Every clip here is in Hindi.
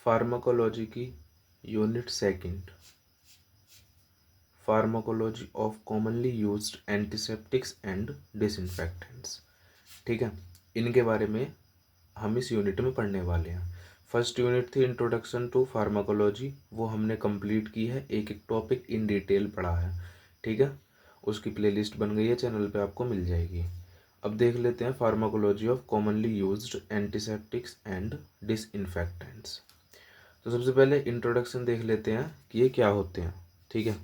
फार्माकोलॉजी की unit second, pharmacology of commonly used antiseptics and disinfectants. ठीक है, इनके बारे में हम इस यूनिट में पढ़ने वाले हैं। फर्स्ट यूनिट थी इंट्रोडक्शन टू फार्माकोलॉजी, वो हमने कंप्लीट की है, एक एक टॉपिक इन डिटेल पढ़ा है। ठीक है, उसकी प्लेलिस्ट बन गई है, चैनल पे आपको मिल जाएगी। अब देख लेते हैं pharmacology of commonly used antiseptics and disinfectants. तो सबसे पहले इंट्रोडक्शन देख लेते हैं कि ये क्या होते हैं। ठीक है,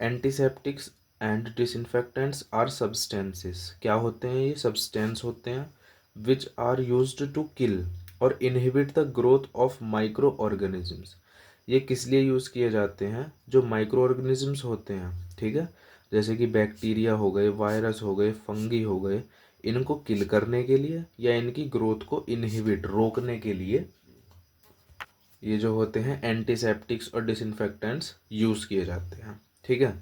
antiseptics and disinfectants are substances. क्या होते हैं ये? सब्सटेंस होते हैं which are used to kill or inhibit the growth of micro organisms. ये किस लिए यूज़ किए जाते हैं? जो माइक्रो ऑर्गेनिजम्स होते हैं, ठीक है, जैसे कि बैक्टीरिया हो गए, वायरस हो गए, फंगी हो गए, इनको किल करने के लिए या इनकी ग्रोथ को इनहिबिट रोकने के लिए ये जो होते हैं एंटीसेप्टिक्स और डिसइंफेक्टेंट्स यूज़ किए जाते हैं। ठीक है,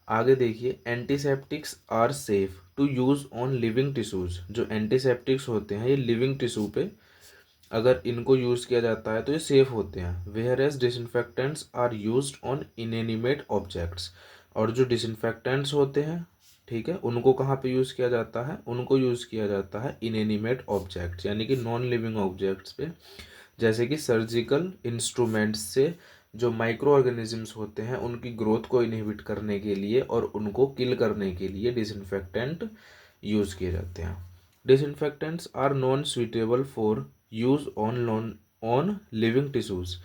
आगे देखिए, antiseptics are safe to use on living tissues. जो एंटीसेप्टिक्स होते हैं ये लिविंग टिश्यू पे अगर इनको यूज़ किया जाता है तो ये सेफ होते हैं। Whereas disinfectants are used on inanimate objects. और जो डिसइंफेक्टेंट्स होते हैं, ठीक है, उनको कहाँ पे यूज़ किया जाता है? उनको यूज़ किया जाता है इनएनिमेट ऑब्जेक्ट्स यानी कि नॉन लिविंग ऑब्जेक्ट्स पे, जैसे कि सर्जिकल इंस्ट्रूमेंट्स से जो माइक्रो ऑर्गेनिजम्स होते हैं उनकी ग्रोथ को इनहिबिट करने के लिए और उनको किल करने के लिए डिसइंफेक्टेंट यूज़ किए जाते हैं। Disinfectants are non suitable for use on living tissues.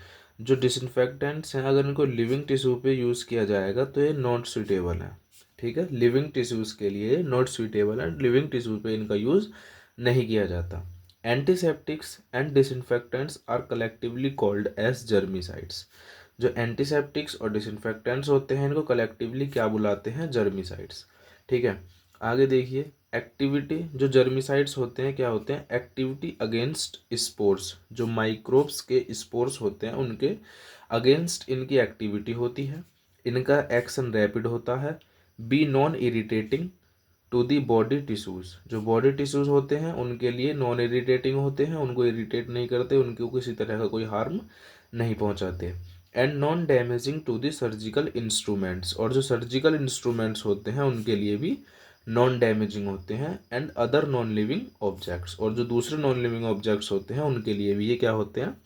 जो डिसइंफेक्टेंट्स हैं अगर इनको लिविंग टिश्यू पे यूज़ किया जाएगा तो ये नॉट सुइटेबल है। ठीक है, लिविंग टिश्यूज़ के लिए नॉट सुइटेबल है, लिविंग टिश्यू पे इनका यूज़ नहीं किया जाता। Antiseptics and disinfectants are collectively called as germicides. जो एंटीसेप्टिक्स और डिसइंफेक्टेंट्स होते हैं इनको कलेक्टिवली क्या बुलाते हैं? जर्मिसाइड्स। ठीक है, आगे देखिए, एक्टिविटी, जो जर्मिसाइड्स होते हैं क्या होते हैं? Activity against spores. जो माइक्रोब्स के स्पोर्स होते हैं उनके अगेंस्ट इनकी एक्टिविटी होती है। इनका एक्शन रैपिड होता है। Be non irritating to the body tissues. जो बॉडी टिश्यूज़ होते हैं उनके लिए नॉन इरिटेटिंग होते हैं, उनको इरिटेट नहीं करते, उनको किसी तरह का कोई हार्म नहीं पहुंचाते। And non damaging to the surgical instruments. और जो सर्जिकल इंस्ट्रूमेंट्स होते हैं उनके लिए भी नॉन डैमेजिंग होते हैं। And other non living objects. और जो दूसरे नॉन लिविंग ऑब्जेक्ट्स होते हैं उनके लिए भी ये क्या होते हैं?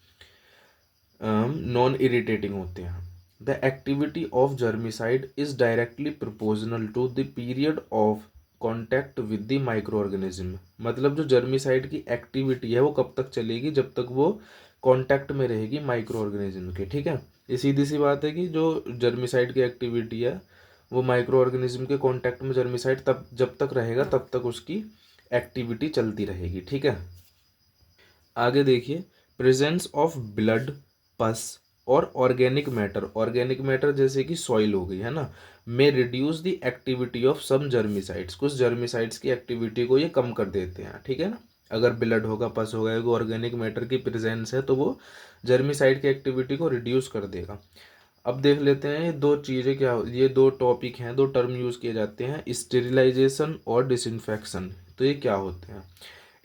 नॉन इरिटेटिंग होते हैं। The activity of germicide is directly proportional to the period of contact with the micro organism. मतलब जो जर्मिसाइड की एक्टिविटी है वो कब तक चलेगी? जब तक वो कॉन्टैक्ट में रहेगी माइक्रो ऑर्गेनिज्म के। ठीक है, ये सीधी सी बात है कि जो जर्मिसाइड की एक्टिविटी है वो माइक्रो ऑर्गेनिज्म के कॉन्टैक्ट में जर्मिसाइड तब जब तक रहेगा तब तक उसकी एक्टिविटी चलती रहेगी। ठीक है, आगे देखिए, प्रेजेंस ऑफ ब्लड, पस और ऑर्गेनिक मैटर जैसे कि सॉइल हो गई है ना, में reduce the activity of some germicides. कुछ जर्मिसाइड्स की एक्टिविटी को ये कम कर देते हैं। ठीक है ना, अगर ब्लड होगा, पस होगा, ऑर्गेनिक मैटर की प्रेजेंस है तो वो जर्मिसाइड की एक्टिविटी को रिड्यूस कर देगा। अब देख लेते हैं ये दो चीज़ें क्या, ये दो टॉपिक हैं, दो टर्म यूज़ किए जाते हैं, स्टेरिलाइजेशन और डिसइंफेक्शन। तो ये क्या होते हैं?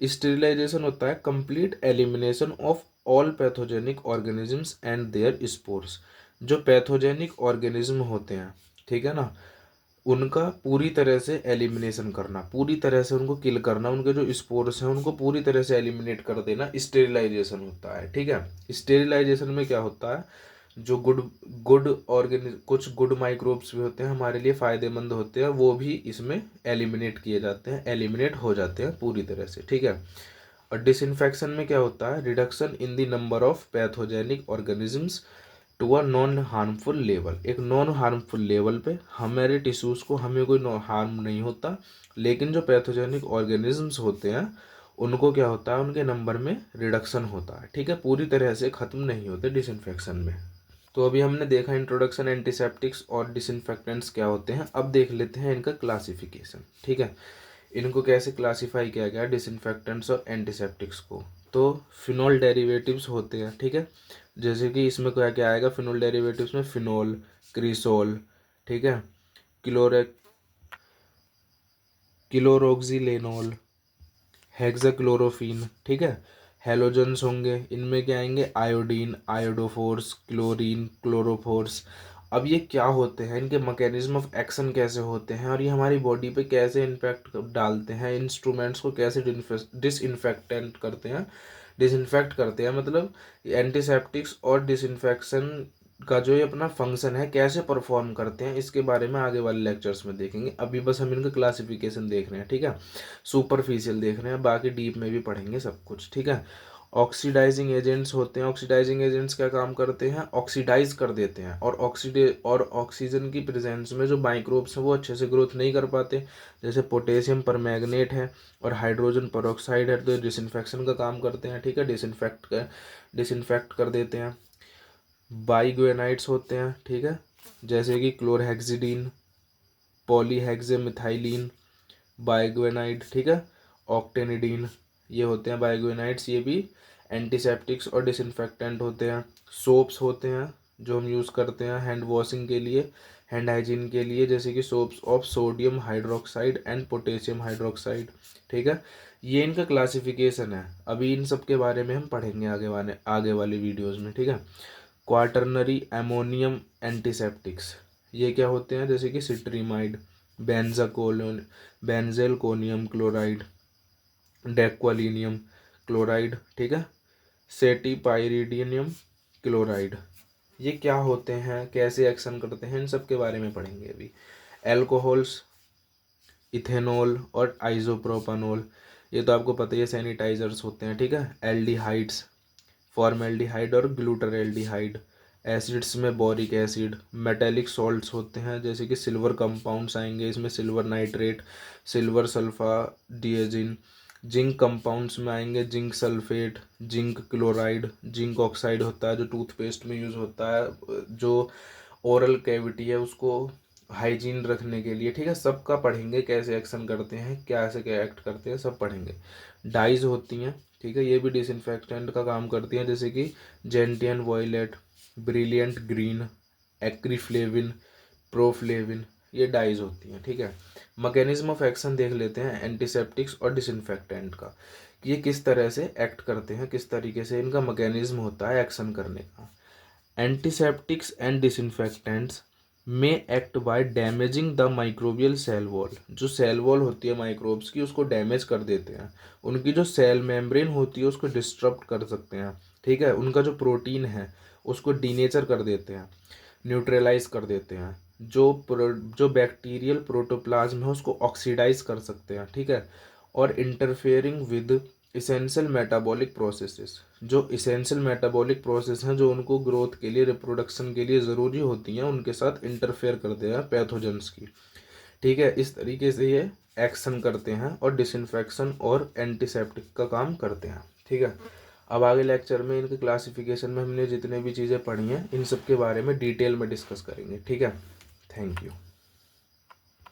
स्टेरिलाइजेशन होता है complete elimination of all pathogenic organisms and their spores. जो पैथोजेनिक ऑर्गेनिज्म होते हैं, ठीक है ना, उनका पूरी तरह से एलिमिनेशन करना, पूरी तरह से उनको किल करना, उनके जो स्पोर्स हैं उनको पूरी तरह से एलिमिनेट कर देना स्टेरिलाइजेशन होता है। ठीक है, स्टेरिलाइजेशन में क्या होता है? जो गुड गुड ऑर्गेनिज कुछ गुड माइक्रोब्स भी होते हैं हमारे लिए फ़ायदेमंद होते हैं, वो भी इसमें एलिमिनेट किए जाते हैं, एलिमिनेट हो जाते हैं पूरी तरह से। ठीक है, और डिसइंफेक्शन में क्या होता है? Reduction in the number of pathogenic organisms to a non harmful level. एक नॉन हार्मफुल लेवल पे हमारे टिश्यूज़ को हमें कोई हार्म नहीं होता, लेकिन जो पैथोजेनिक ऑर्गेनिजम्स होते हैं उनको क्या होता है? उनके नंबर में रिडक्शन होता है। ठीक है, पूरी तरह से ख़त्म नहीं होते डिसइंफेक्शन में। तो अभी हमने देखा इंट्रोडक्शन, एंटीसेप्टिक्स और डिसइंफेक्टेंट्स क्या होते हैं। अब देख लेते हैं इनका क्लासिफिकेशन। ठीक है, इनको कैसे क्लासिफाई किया गया डिसइंफेक्टेंट्स और एंटीसेप्टिक्स को। तो फिनोल डेरिवेटिव्स होते हैं। ठीक है, जैसे कि इसमें क्या क्या आएगा? फिनोल डेरिवेटिव्स में फिनोल, क्रिसोल, ठीक है, क्लोरे क्लोरोक्सीलेनोल, हेक्साक्लोरोफीन, ठीक है, हेलोजन्स होंगे, इनमें क्या आएंगे आयोडीन, आयोडोफोर्स, क्लोरीन, क्लोरोफोर्स। अब ये क्या होते हैं, इनके मैकेनिज्म ऑफ एक्शन कैसे होते हैं और ये हमारी बॉडी पे कैसे इम्पैक्ट डालते हैं, इंस्ट्रूमेंट्स को कैसे डिसइंफेक्टेंट करते हैं, डिसइंफेक्ट करते हैं, मतलब एंटीसेप्टिक्स और डिसइंफेक्शन का जो ये अपना फंक्शन है कैसे परफॉर्म करते हैं, इसके बारे में आगे वाले लेक्चर्स में देखेंगे। अभी बस हम इनका क्लासिफिकेशन देख रहे हैं, ठीक है, सुपरफिशियल देख रहे हैं, बाकी डीप में भी पढ़ेंगे सब कुछ, ठीक है। ऑक्सीडाइजिंग एजेंट्स होते हैं, ऑक्सीडाइजिंग एजेंट्स क्या काम करते हैं, ऑक्सीडाइज कर देते हैं, और ऑक्सीजन की प्रेजेंस में जो माइक्रोब्स हैं वो अच्छे से ग्रोथ नहीं कर पाते, जैसे पोटेशियम परमैंगनेट है और हाइड्रोजन पेरोक्साइड है, तो डिसइंफेक्शन का काम करते हैं, ठीक है, डिसइंफेक्ट कर देते हैं। बाइगुएनाइड्स होते हैं, ठीक है, जैसे कि क्लोरहेक्सिडीन, पॉलीहेक्सेमिथाइलिन, बाइगुएनाइड, ठीक है, ऑक्टेनिडीन, ये होते हैं बाइगुएनाइड्स, ये भी एंटीसेप्टिक्स और डिसइंफेक्टेंट होते हैं। सोप्स होते हैं जो हम यूज़ करते हैं हैंड वॉशिंग के लिए, हैंड हाइजीन के लिए, जैसे कि soaps of sodium hydroxide and potassium hydroxide, ठीक है। ये इनका क्लासिफिकेशन है, अभी इन सब के बारे में हम पढ़ेंगे आगे वाली वीडियोज़ में, ठीक है। क्वाटरनरी एमोनियम एंटीसेप्टिक्स, ये क्या होते हैं, जैसे कि सिट्रीमाइड, बेंजाकोलोन, बेंजेलकोनियम क्लोराइड, डेक्वालिनियम क्लोराइड, ठीक है, सेटीपायरिडिनियम क्लोराइड। ये क्या होते हैं, कैसे एक्शन करते हैं, इन सब के बारे में पढ़ेंगे अभी। एल्कोहल्स, इथेनॉल और आइसोप्रोपानॉल, ये तो आपको पता ही है सैनिटाइजर्स होते हैं, ठीक है। एल्डिहाइड्स, फॉर्मेल्डिहाइड और ग्लूटारेल्डिहाइड। एसिड्स में बोरिक एसिड, मेटेलिक सॉल्ट्स होते हैं, जैसे कि सिल्वर कंपाउंड्स आएंगे इसमें, silver nitrate, silver sulfadiazine. Zinc compounds में आएंगे zinc sulphate, zinc chloride, zinc oxide होता है जो टूथपेस्ट में यूज़ होता है, जो ओरल कैविटी है उसको हाइजीन रखने के लिए, ठीक है। सबका पढ़ेंगे कैसे एक्शन करते हैं, कैसे क्या एक्ट करते हैं, सब पढ़ेंगे। डाइज होती हैं, ठीक है, ये भी डिसइंफेक्टेंट का काम करती हैं, जैसे कि gentian violet, brilliant green, acriflavine, proflavine, ये डाइज होती हैं, ठीक है। मैकेनिज्म ऑफ एक्शन देख लेते हैं एंटीसेप्टिक्स और डिसइंफेक्टेंट का, कि ये किस तरह से एक्ट करते हैं, किस तरीके से इनका मैकेनिज्म होता है एक्शन करने का। एंटीसेप्टिक्स एंड डिसइंफेक्टेंट्स में act by damaging the microbial cell wall, जो सेल वॉल होती है माइक्रोब्स की उसको डैमेज कर देते हैं, उनकी जो सेल मेम्ब्रेन होती है उसको डिस्टर्ब कर सकते हैं, ठीक है, उनका जो प्रोटीन है उसको डीनेचर कर देते हैं, न्यूट्रलाइज कर देते हैं, जो बैक्टीरियल प्रोटोप्लाज्म है उसको ऑक्सीडाइज कर सकते हैं, ठीक है, और interfering with essential metabolic processes, जो इसेंशियल मेटाबॉलिक प्रोसेस हैं जो उनको ग्रोथ के लिए, रिप्रोडक्शन के लिए ज़रूरी होती हैं, उनके साथ इंटरफेयर करते हैं पैथोजेंस की, ठीक है। इस तरीके से ये एक्शन करते हैं और डिसइंफेक्शन और एंटीसेप्टिक का काम करते हैं, ठीक है। अब आगे लेक्चर में इनके क्लासिफिकेशन में हमने जितने भी चीज़ें पढ़ी हैं इन सब के बारे में डिटेल में डिस्कस करेंगे, ठीक है। Thank you.